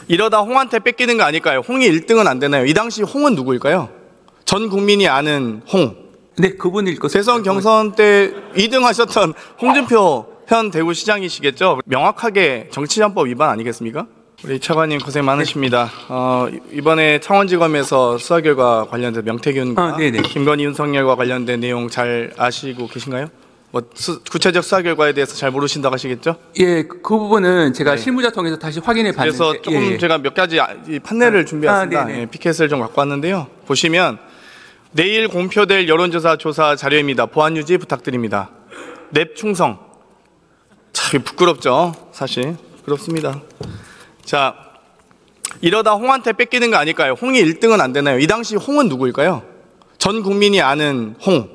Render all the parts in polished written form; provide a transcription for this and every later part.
이러다 홍한테 뺏기는 거 아닐까요? 홍이 1등은 안 되나요? 이 당시 홍은 누구일까요? 전 국민이 아는 홍. 네, 그분일 것입니다. 대선 경선 때 2등 하셨던 홍준표 현 대구시장이시겠죠? 명확하게 정치자금법 위반 아니겠습니까? 우리 차관님 고생 많으십니다. 이번에 창원지검에서 수사 결과 관련된 명태균과 김건희, 윤석열과 관련된 내용 잘 아시고 계신가요? 뭐 구체적 수사 결과에 대해서 잘 모르신다고 하시겠죠? 예, 그 부분은 제가 실무자 통해서 다시 확인해 봤는데 그래서 조금 제가 몇 가지 판례를 준비했습니다. 피켓을 좀 갖고 왔는데요. 보시면 내일 공표될 여론조사 조사 자료입니다. 보안 유지 부탁드립니다. 냅 충성. 참 부끄럽죠, 사실. 부끄럽습니다. 자, 이러다 홍한테 뺏기는 거 아닐까요? 홍이 1등은 안 되나요? 이 당시 홍은 누구일까요? 전 국민이 아는 홍.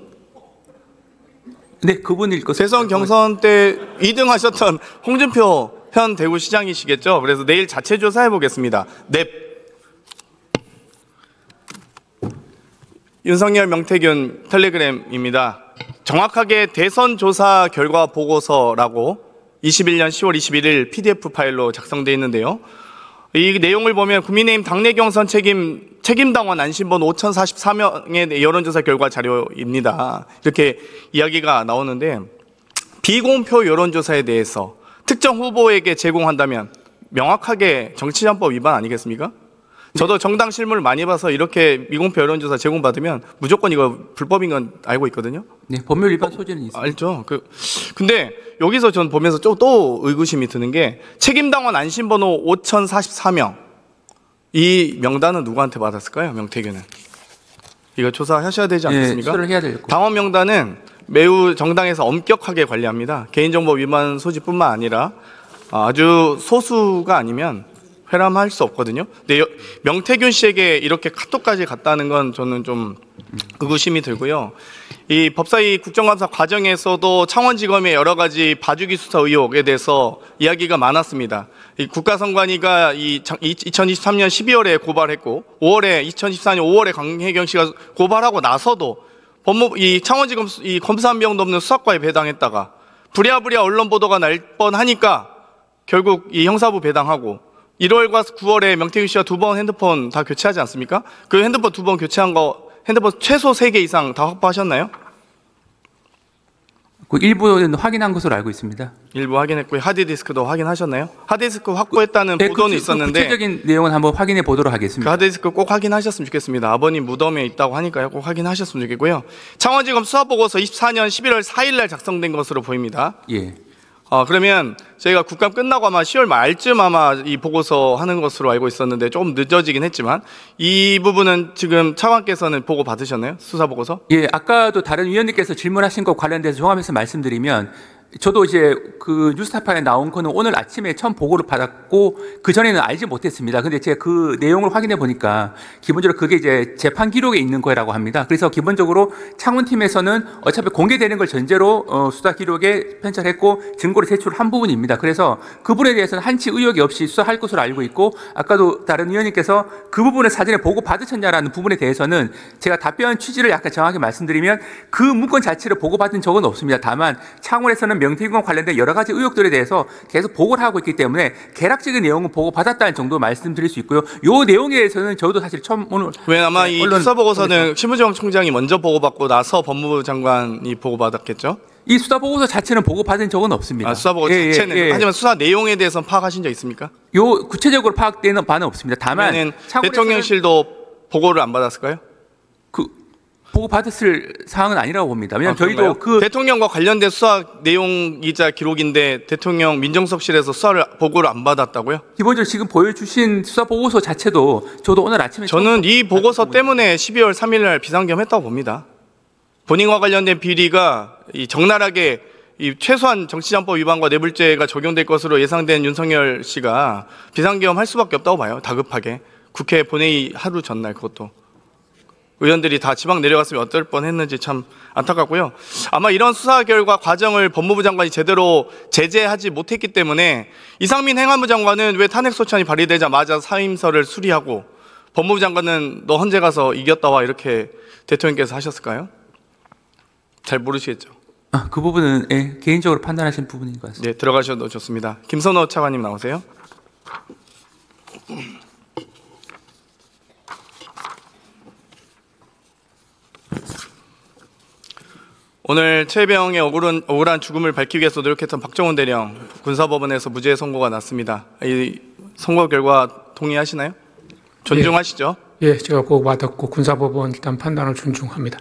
네, 그분일 것입니다. 대선 경선 때 2등 하셨던 홍준표 현 대구시장이시겠죠? 그래서 내일 자체 조사해 보겠습니다. 넵. 윤석열 명태균 텔레그램입니다. 정확하게 대선 조사 결과 보고서라고 21년 10월 21일 PDF 파일로 작성되어 있는데요. 이 내용을 보면 국민의힘 당내 경선 책임당원 안심번 5,044명의 여론조사 결과 자료입니다. 이렇게 이야기가 나오는데 비공표 여론조사에 대해서 특정 후보에게 제공한다면 명확하게 정치자금법 위반 아니겠습니까? 저도 정당 실무를 많이 봐서 이렇게 미공표 여론조사 제공받으면 무조건 이거 불법인 건 알고 있거든요. 네, 법률 위반 소지는 있습니다. 알죠. 근데 여기서 전 보면서 또 의구심이 드는 게 책임당원 안심번호 5,044명 이 명단은 누구한테 받았을까요? 명태균은 이거 조사하셔야 되지 않겠습니까? 네, 수사를 해야 될 거. 당원 명단은 매우 정당에서 엄격하게 관리합니다. 개인정보 위반 소지뿐만 아니라 아주 소수가 아니면 회람할 수 없거든요. 근데 명태균 씨에게 이렇게 카톡까지 갔다는 건 저는 좀 의구심이 들고요. 이 법사위 국정감사 과정에서도 창원지검의 여러 가지 봐주기 수사 의혹에 대해서 이야기가 많았습니다. 이 국가선관위가 2023년 12월에 고발했고 2014년 5월에 강혜경 씨가 고발하고 나서도 이 창원지검 이 검사 한 명도 없는 수사과에 배당했다가 부랴부랴 언론 보도가 날 뻔하니까 결국 이 형사부 배당하고 1월과 9월에 명태균 씨가 2번 핸드폰 다 교체하지 않습니까? 그 핸드폰 2번 교체한 거 핸드폰 최소 3개 이상 다 확보하셨나요? 그 일부는 확인한 것으로 알고 있습니다. 일부 확인했고요. 하드디스크도 확인하셨나요? 하드디스크 확보했다는 보도는 있었는데 구체적인 내용은 한번 확인해 보도록 하겠습니다. 그 하드디스크 꼭 확인하셨으면 좋겠습니다. 아버님 무덤에 있다고 하니까요. 꼭 확인하셨으면 좋겠고요. 창원지검 수사보고서 24년 11월 4일 날 작성된 것으로 보입니다. 예. 그러면 저희가 국감 끝나고 아마 10월 말쯤 아마 이 보고서 하는 것으로 알고 있었는데 조금 늦어지긴 했지만 이 부분은 지금 차관께서는 보고 받으셨나요? 수사 보고서? 예, 아까도 다른 위원님께서 질문하신 것 관련돼서 종합해서 말씀드리면 저도 이제 그 뉴스타파에 나온 거는 오늘 아침에 처음 보고를 받았고 그 전에는 알지 못했습니다. 근데 제가 그 내용을 확인해 보니까 기본적으로 그게 이제 재판 기록에 있는 거라고 합니다. 그래서 기본적으로 창원팀에서는 어차피 공개되는 걸 전제로 수사 기록에 편찬했고 증거를 제출한 부분입니다. 그래서 그 부분에 대해서는 한치 의혹이 없이 수사할 것으로 알고 있고 아까도 다른 위원님께서 그 부분을 사전에 보고 받으셨냐라는 부분에 대해서는 제가 답변 취지를 약간 정확히 말씀드리면 그 문건 자체를 보고 받은 적은 없습니다. 다만 창원에서는 명태균과 관련된 여러 가지 의혹들에 대해서 계속 보고를 하고 있기 때문에 개락적인 내용은 보고받았다는 정도 말씀드릴 수 있고요. 이 내용에 대해서는 저도 사실 처음 오늘 아마 이 수사보고서는 심우정 총장이 먼저 보고받고 나서 법무부 장관이 보고받았겠죠? 이 수사보고서 자체는 보고받은 적은 없습니다. 수사보고서 자체는 하지만 수사 내용에 대해서 파악하신 적 있습니까? 요 구체적으로 파악되는 바는 없습니다. 다만 대통령실도 보고를 안 받았을까요? 보고 받았을 사항은 아니라고 봅니다. 왜냐하면 저희도 대통령과 관련된 수사 내용이자 기록인데 대통령 민정수석실에서 수사를 보고를 안 받았다고요? 기본적으로 지금 보여주신 수사 보고서 자체도 저도 오늘 아침에 저는 이 보고서 때문에 12월 3일 날 비상겸했다고 봅니다. 본인과 관련된 비리가 적나라하게 최소한 정치자금법 위반과 뇌물죄가 적용될 것으로 예상된 윤석열 씨가 비상겸할 수밖에 없다고 봐요. 다급하게 국회 본회의 하루 전날 그것도. 의원들이 다 지방 내려갔으면 어떨 뻔했는지 참 안타깝고요. 아마 이런 수사 결과 과정을 법무부 장관이 제대로 제재하지 못했기 때문에 이상민 행안부 장관은 왜 탄핵 소추안이 발의되자마자 사임서를 수리하고 법무부 장관은 너 헌재 가서 이겼다 와 이렇게 대통령께서 하셨을까요? 잘 모르시겠죠. 그 부분은 개인적으로 판단하신 부분인 것 같습니다. 네, 들어가셔도 좋습니다. 김선호 차관님 나오세요. 오늘 최혜병의 억울한 죽음을 밝히기 위해서 노력했던 박정훈 대령 군사법원에서 무죄 선고가 났습니다. 이 선고 결과 동의하시나요? 존중하시죠? 예, 제가 보고받았고 군사법원 일단 판단을 존중합니다.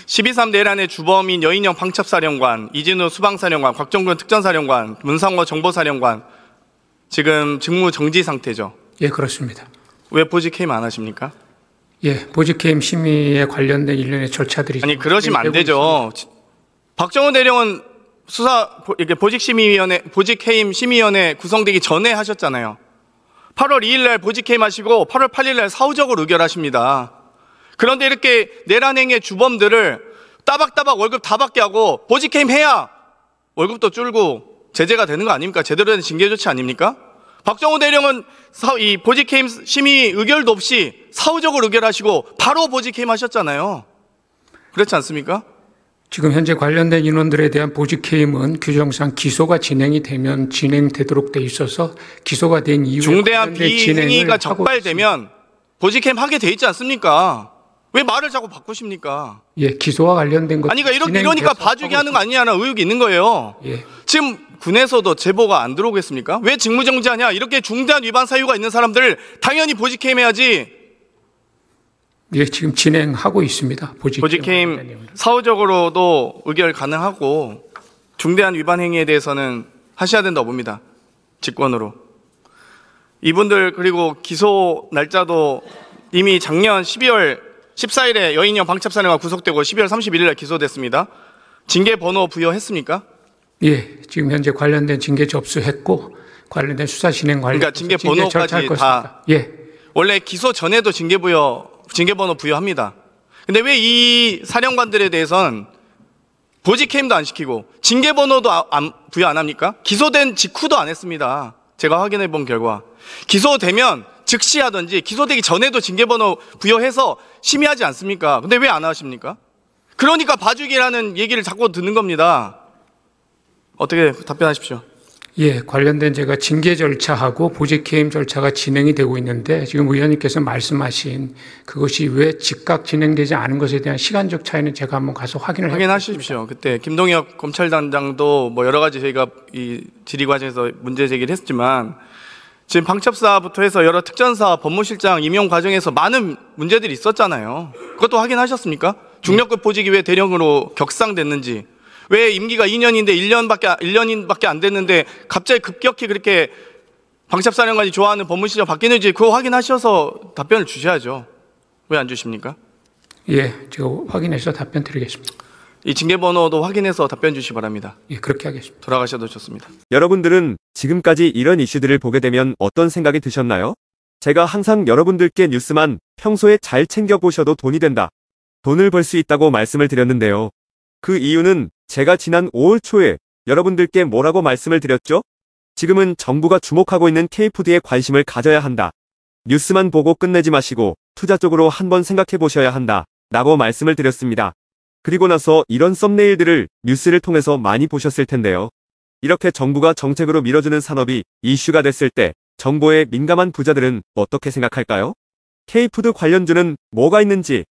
12.3 내란의 주범인 여인영 방첩사령관, 이진우 수방사령관, 곽정근 특전사령관, 문상호 정보사령관 지금 직무 정지 상태죠? 예, 그렇습니다. 왜 보직해임 안 하십니까? 예, 보직해임 심의에 관련된 일련의 절차들이 아니 그러시면 안 되죠. 박정훈 대령은 보직해임 심의위원회 구성되기 전에 하셨잖아요. 8월 2일 날 보직해임 하시고 8월 8일 날 사후적으로 의결하십니다. 그런데 이렇게 내란행위의 주범들을 따박따박 월급 다 받게 하고 보직해임 해야 월급도 줄고 제재가 되는 거 아닙니까? 제대로 된 징계 조치 아닙니까? 박정훈 대령은 이 보직해임 심의 의결도 없이 사후적으로 의결하시고 바로 보직해임 하셨잖아요. 그렇지 않습니까? 지금 현재 관련된 인원들에 대한 보직해임은 규정상 기소가 진행이 되면 진행되도록 돼 있어서 기소가 된 이후에 중대한 비행위가 적발되면 보직해임 하게 돼 있지 않습니까? 왜 말을 자꾸 바꾸십니까? 예, 기소와 관련된 것. 아니 그러니까 이러니까 봐주기 하는 거 아니냐는 의혹이 있는 거예요. 예. 지금 군에서도 제보가 안 들어오겠습니까? 왜 직무정지하냐? 이렇게 중대한 위반 사유가 있는 사람들 당연히 보직해임 해야지. 예, 지금 진행하고 있습니다. 보직해임 사후적으로도 의결 가능하고 중대한 위반 행위에 대해서는 하셔야 된다고 봅니다. 직권으로. 이분들 그리고 기소 날짜도 이미 작년 12월 14일에 여인영 방첩사령관 구속되고 12월 31일에 기소됐습니다. 징계 번호 부여했습니까? 예, 지금 현재 관련된 징계 접수했고 관련된 수사 진행 관련. 그러니까 징계 번호까지 다. 예. 원래 기소 전에도 징계 번호 부여합니다. 근데 왜 이 사령관들에 대해서는 보직해임도 안 시키고 징계 번호도 부여 안 합니까? 기소된 직후도 안 했습니다. 제가 확인해 본 결과 기소되면 즉시 하든지 기소되기 전에도 징계 번호 부여해서 심의하지 않습니까? 근데 왜 안 하십니까? 그러니까 봐주기라는 얘기를 자꾸 듣는 겁니다. 어떻게 답변하십시오? 예, 관련된 제가 징계 절차하고 보직해임 절차가 진행이 되고 있는데 지금 의원님께서 말씀하신 그것이 왜 즉각 진행되지 않은 것에 대한 시간적 차이는 제가 한번 가서 확인하십시오. 그때 김동엽 검찰단장도 뭐 여러 가지 저희가 이 질의 과정에서 문제 제기를 했지만 지금 방첩사부터 해서 여러 특전사 법무실장 임용 과정에서 많은 문제들이 있었잖아요. 그것도 확인하셨습니까? 중력급 보직이 왜 대령으로 격상됐는지, 왜 임기가 2년인데 1년밖에 안 됐는데 갑자기 급격히 그렇게 방첩사령관이 좋아하는 법무실장 바뀌는지 그거 확인하셔서 답변을 주셔야죠. 왜 안 주십니까? 예, 제가 확인해서 답변 드리겠습니다. 이 징계 번호도 확인해서 답변 주시기 바랍니다. 예, 그렇게 하겠습니다. 돌아가셔도 좋습니다. 여러분들은 지금까지 이런 이슈들을 보게 되면 어떤 생각이 드셨나요? 제가 항상 여러분들께 뉴스만 평소에 잘 챙겨보셔도 돈이 된다, 돈을 벌 수 있다고 말씀을 드렸는데요. 그 이유는 제가 지난 5월 초에 여러분들께 뭐라고 말씀을 드렸죠? 지금은 정부가 주목하고 있는 K푸드에 관심을 가져야 한다. 뉴스만 보고 끝내지 마시고 투자 쪽으로 한번 생각해 보셔야 한다 라고 말씀을 드렸습니다. 그리고 나서 이런 썸네일들을 뉴스를 통해서 많이 보셨을 텐데요. 이렇게 정부가 정책으로 밀어주는 산업이 이슈가 됐을 때 정보에 민감한 부자들은 어떻게 생각할까요? K푸드 관련주는 뭐가 있는지,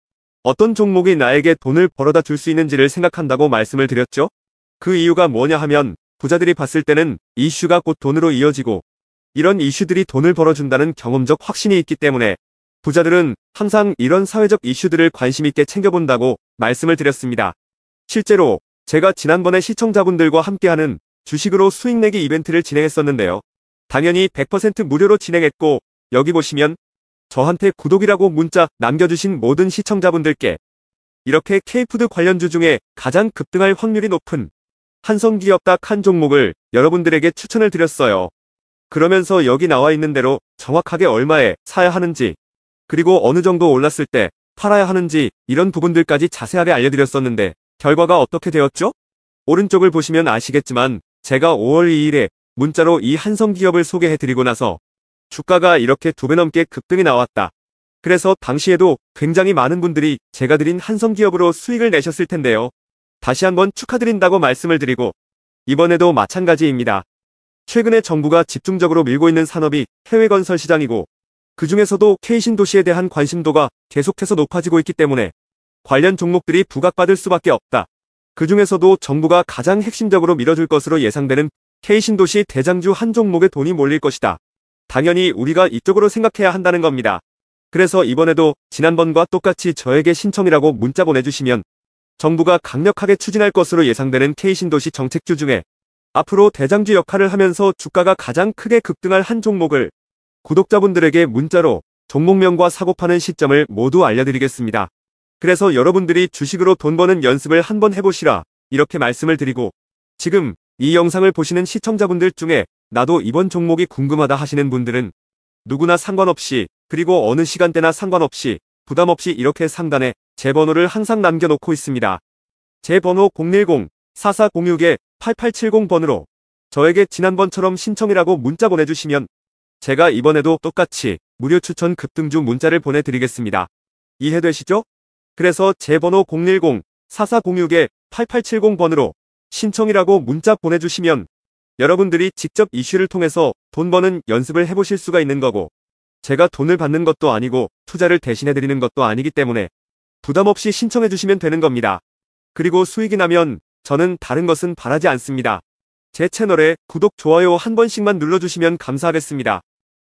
어떤 종목이 나에게 돈을 벌어다 줄 수 있는지를 생각한다고 말씀을 드렸죠? 그 이유가 뭐냐 하면 부자들이 봤을 때는 이슈가 곧 돈으로 이어지고 이런 이슈들이 돈을 벌어준다는 경험적 확신이 있기 때문에 부자들은 항상 이런 사회적 이슈들을 관심 있게 챙겨본다고 말씀을 드렸습니다. 실제로 제가 지난번에 시청자분들과 함께하는 주식으로 수익 내기 이벤트를 진행했었는데요. 당연히 100% 무료로 진행했고 여기 보시면 저한테 구독이라고 문자 남겨주신 모든 시청자분들께 이렇게 K푸드 관련주 중에 가장 급등할 확률이 높은 한성기업 딱 한 종목을 여러분들에게 추천을 드렸어요. 그러면서 여기 나와 있는 대로 정확하게 얼마에 사야 하는지, 그리고 어느 정도 올랐을 때 팔아야 하는지 이런 부분들까지 자세하게 알려드렸었는데 결과가 어떻게 되었죠? 오른쪽을 보시면 아시겠지만 제가 5월 2일에 문자로 이 한성기업을 소개해드리고 나서 주가가 이렇게 2배 넘게 급등이 나왔다. 그래서 당시에도 굉장히 많은 분들이 제가 드린 한성기업으로 수익을 내셨을 텐데요. 다시 한번 축하드린다고 말씀을 드리고 이번에도 마찬가지입니다. 최근에 정부가 집중적으로 밀고 있는 산업이 해외 건설 시장이고 그 중에서도 K신도시에 대한 관심도가 계속해서 높아지고 있기 때문에 관련 종목들이 부각받을 수밖에 없다. 그 중에서도 정부가 가장 핵심적으로 밀어줄 것으로 예상되는 K신도시 대장주 한 종목에 돈이 몰릴 것이다. 당연히 우리가 이쪽으로 생각해야 한다는 겁니다. 그래서 이번에도 지난번과 똑같이 저에게 신청이라고 문자 보내주시면 정부가 강력하게 추진할 것으로 예상되는 K신도시 정책주 중에 앞으로 대장주 역할을 하면서 주가가 가장 크게 급등할 한 종목을 구독자분들에게 문자로 종목명과 사고 파는 시점을 모두 알려드리겠습니다. 그래서 여러분들이 주식으로 돈 버는 연습을 한번 해보시라 이렇게 말씀을 드리고, 지금 이 영상을 보시는 시청자분들 중에 나도 이번 종목이 궁금하다 하시는 분들은 누구나 상관없이, 그리고 어느 시간대나 상관없이 부담 없이 이렇게 상단에 제 번호를 항상 남겨놓고 있습니다. 제 번호 010-4406-8870번으로 저에게 지난번처럼 신청이라고 문자 보내주시면 제가 이번에도 똑같이 무료 추천 급등주 문자를 보내드리겠습니다. 이해되시죠? 그래서 제 번호 010-4406-8870번으로 신청이라고 문자 보내주시면 여러분들이 직접 이슈를 통해서 돈 버는 연습을 해보실 수가 있는 거고, 제가 돈을 받는 것도 아니고 투자를 대신해드리는 것도 아니기 때문에 부담 없이 신청해주시면 되는 겁니다. 그리고 수익이 나면 저는 다른 것은 바라지 않습니다. 제 채널에 구독, 좋아요 한 번씩만 눌러주시면 감사하겠습니다.